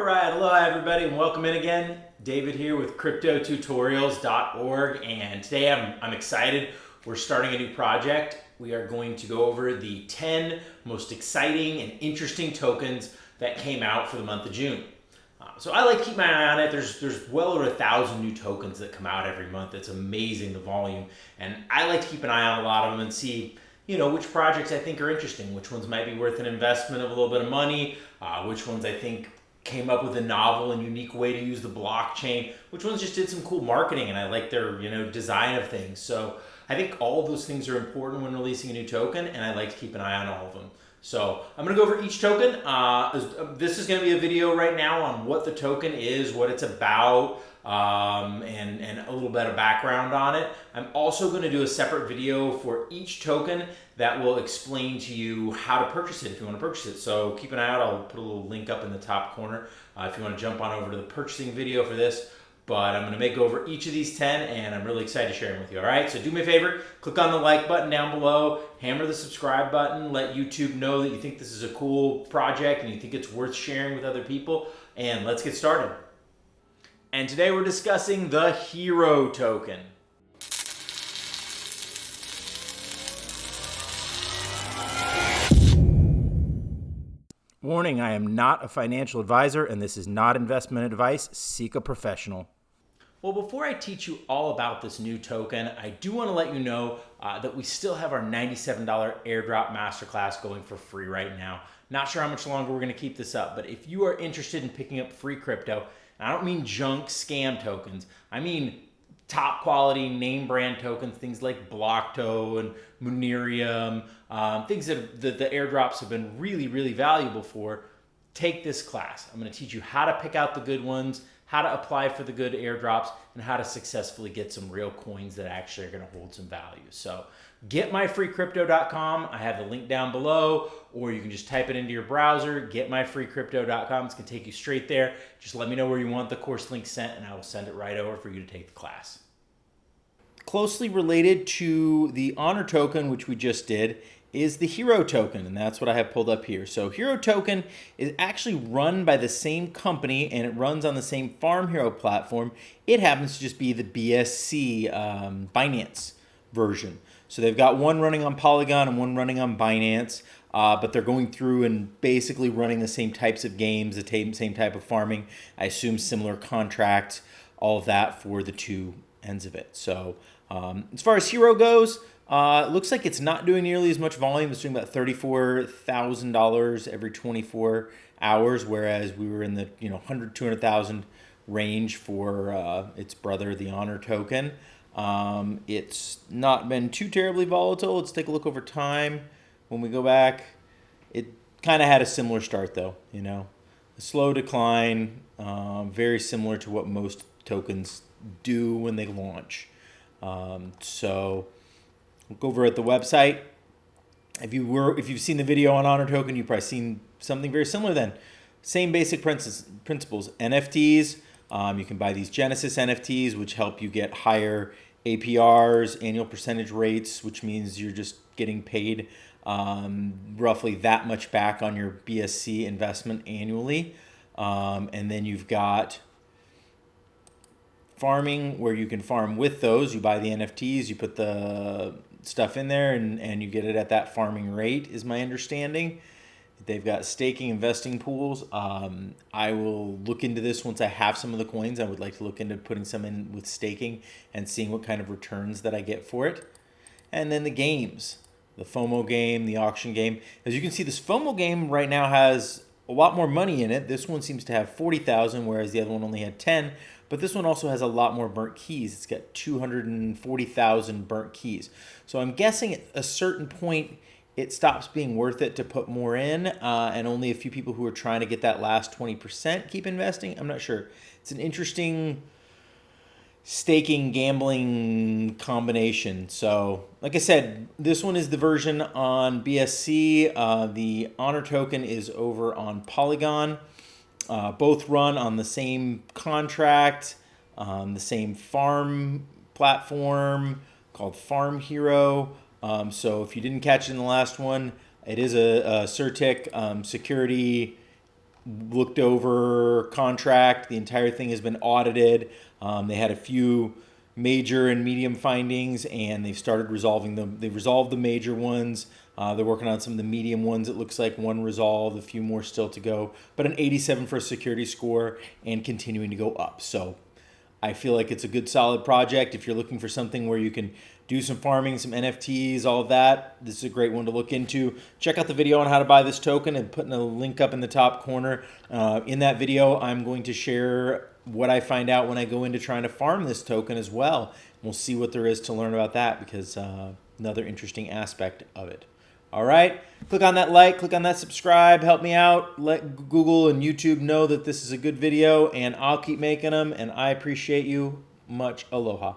Alright, hello everybody and welcome in again. David here with CryptoTutorials.org, and today I'm excited. We're starting a new project. We are going to go over the 10 most exciting and interesting tokens that came out for the month of June. So I like to keep my eye on it. There's well over 1,000 new tokens that come out every month. It's amazing, the volume, and I like to keep an eye on a lot of them and see which projects I think are interesting, which ones might be worth an investment of a little bit of money, which ones I think came up with a novel and unique way to use the blockchain, which ones just did some cool marketing and I like their design of things. So I think all of those things are important when releasing a new token, and I like to keep an eye on all of them. So I'm going to go over each token. This is going to be a video right now on what the token is, what it's about, and a little bit of background on it. I'm also going to do a separate video for each token that will explain to you how to purchase it if you want to purchase it. So keep an eye out. I'll put a little link up in the top corner if you want to jump on over to the purchasing video for this. But I'm going to make over each of these 10, and I'm really excited to share them with you. All right, so do me a favor, click on the like button down below, hammer the subscribe button, let YouTube know that you think this is a cool project and you think it's worth sharing with other people, and let's get started. And today we're discussing the Hero token. Warning, I am not a financial advisor and this is not investment advice. Seek a professional. Well, before I teach you all about this new token, I do want to let you know that we still have our $97 Airdrop Masterclass going for free right now. Not sure how much longer we're going to keep this up, but if you are interested in picking up free crypto, and I don't mean junk scam tokens, I mean top quality name brand tokens, things like Blockto and Munerium, things that the airdrops have been really, really valuable for, take this class. I'm going to teach you how to pick out the good ones, how to apply for the good airdrops, and how to successfully get some real coins that actually are going to hold some value. So getmyfreecrypto.com. I have the link down below, or you can just type it into your browser, getmyfreecrypto.com. It's going to take you straight there. Just let me know where you want the course link sent, and I will send it right over for you to take the class. Closely related to the Honor token, which we just did, is the Hero token, and that's what I have pulled up here. So Hero token is actually run by the same company, and it runs on the same FarmHero platform. It happens to just be the BSC Binance version. So they've got one running on Polygon and one running on Binance, but they're going through and basically running the same types of games, the same type of farming. I assume similar contract, all of that for the two ends of it. So as far as Hero goes, it looks like it's not doing nearly as much volume. It's doing about $34,000 every 24 hours, whereas we were in the 100, 200,000 range for its brother, the Honor token. It's not been too terribly volatile. Let's take a look over time. When we go back, it kind of had a similar start though, a slow decline, very similar to what most tokens do when they launch. So look over at the website. If you've seen the video on Honor token, you've probably seen something very similar then. Same basic principles. NFTs, you can buy these Genesis NFTs, which help you get higher APRs, annual percentage rates, which means you're just getting paid roughly that much back on your BSC investment annually. And then you've got farming, where you can farm with those. You buy the NFTs, you put the stuff in there, and you get it at that farming rate, is my understanding. They've got staking, investing pools. I will look into this once I have some of the coins. I would like to look into putting some in with staking and seeing what kind of returns that I get for it. And then the games, the FOMO game, the auction game. As you can see, this FOMO game right now has a lot more money in it. This one seems to have 40,000, whereas the other one only had 10. But this one also has a lot more burnt keys. It's got 240,000 burnt keys. So I'm guessing at a certain point, it stops being worth it to put more in, and only a few people who are trying to get that last 20% keep investing. I'm not sure. It's an interesting staking gambling combination. So like I said, this one is the version on BSC. The Honor token is over on Polygon. Both run on the same contract, the same farm platform called FarmHero. So if you didn't catch it in the last one, it is a CertiK security looked over contract. The entire thing has been audited. They had a few major and medium findings, and they've started resolving them. They've resolved the major ones. They're working on some of the medium ones. It looks like one resolved, a few more still to go, but an 87 for a security score and continuing to go up. So I feel like it's a good solid project. If you're looking for something where you can do some farming, some NFTs, all of that, this is a great one to look into. Check out the video on how to buy this token and putting a link up in the top corner. In that video, I'm going to share what I find out when I go into trying to farm this token as well. We'll see what there is to learn about that, because another interesting aspect of it. All right, click on that like, click on that subscribe, help me out, let Google and YouTube know that this is a good video, and I'll keep making them, and I appreciate you. Much aloha.